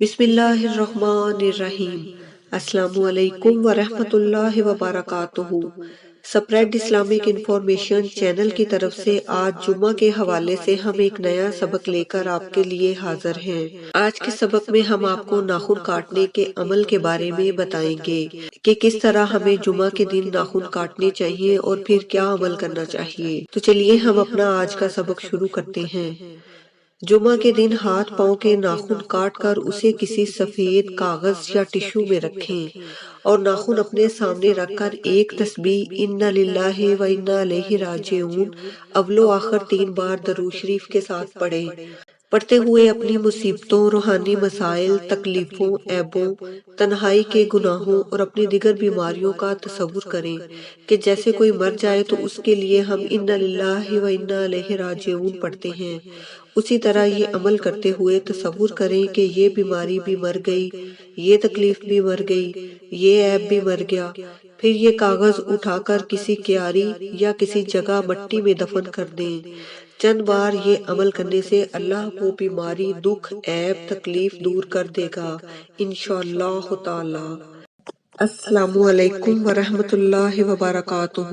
بسم اللہ الرحمن الرحیم۔ السلام علیکم ورحمۃ اللہ وبرکاتہ۔ سپریڈ اسلامک انفارمیشن چینل کی طرف سے آج جمعہ کے حوالے سے ہم ایک نیا سبق لے کر آپ کے لیے حاضر ہیں۔ آج کے سبق میں ہم آپ کو ناخن کاٹنے کے عمل کے بارے میں بتائیں گے کہ کس طرح ہمیں جمعہ کے دن ناخن کاٹنے چاہیے اور پھر کیا عمل کرنا چاہیے۔ تو چلیے ہم اپنا آج کا سبق شروع کرتے ہیں۔ جمعہ کے دن ہاتھ پاؤں کے ناخن کاٹ کر اسے کسی سفید کاغذ یا ٹشو میں رکھیں اور ناخن اپنے سامنے رکھ کر ایک تسبیح اِنَّا لِلَّهِ وَإِنَّا إِلَيْهِ راجعون اول و آخر 3 بار درود شریف کے ساتھ پڑھیں۔ پڑھتے ہوئے اپنی مصیبتوں، روحانی مسائل، تکلیفوں، عیبوں، تنہائی کے گناہوں اور اپنی دیگر بیماریوں کا تصور کریں کہ جیسے کوئی مر جائے تو اس کے لیے ہم اِنَّا لِلَّهِ وَإِنَّا إِلَيْهِ راجعون پڑھتے ہیں، اسی طرح یہ عمل کرتے ہوئے تصور کریں کہ یہ بیماری بھی مر گئی، یہ تکلیف بھی مر گئی، یہ عیب بھی مر گیا۔ پھر یہ کاغذ اٹھا کر کسی کیاری یا کسی جگہ مٹی میں دفن کر دیں۔ چند بار یہ عمل کرنے سے اللہ وہ بیماری، دکھ، عیب، تکلیف دور کر دے گا انشاءاللہ تعالی۔ السلام علیکم ورحمۃ اللہ وبرکاتہ۔